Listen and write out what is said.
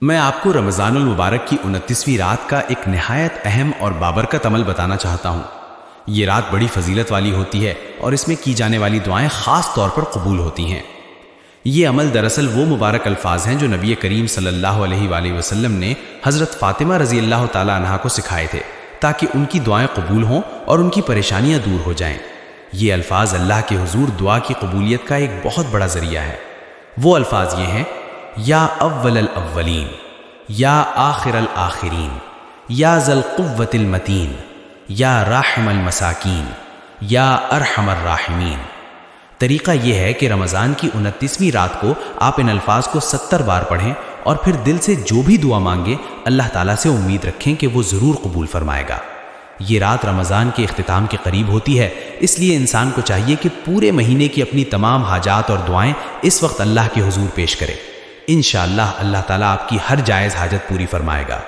میں آپ کو رمضان المبارک کی 29ویں رات کا ایک نہایت اہم اور بابرکت عمل بتانا چاہتا ہوں۔ یہ رات بڑی فضیلت والی ہوتی ہے اور اس میں کی جانے والی دعائیں خاص طور پر قبول ہوتی ہیں۔ یہ عمل دراصل وہ مبارک الفاظ ہیں جو نبی کریم صلی اللہ علیہ وآلہ وسلم نے حضرت فاطمہ رضی اللہ تعالی عنہا کو سکھائے تھے تاکہ ان کی دعائیں قبول ہوں اور ان کی پریشانیاں دور ہو جائیں۔ یہ الفاظ اللہ کے حضور دعا کی قبولیت کا ایک بہت بڑا ذریعہ ہے۔ وہ الفاظ یہ ہیں: یا اول الاولین، یا آخر الآخرین، یا ذا القوة المتین، یا راحم المساکین، یا ارحم الراحمین۔ طریقہ یہ ہے کہ رمضان کی 29ویں رات کو آپ ان الفاظ کو 70 بار پڑھیں اور پھر دل سے جو بھی دعا مانگیں اللہ تعالیٰ سے امید رکھیں کہ وہ ضرور قبول فرمائے گا۔ یہ رات رمضان کے اختتام کے قریب ہوتی ہے، اس لیے انسان کو چاہیے کہ پورے مہینے کی اپنی تمام حاجات اور دعائیں اس وقت اللہ کے حضور پیش کرے۔ انشاءاللہ اللہ تعالیٰ آپ کی ہر جائز حاجت پوری فرمائے گا۔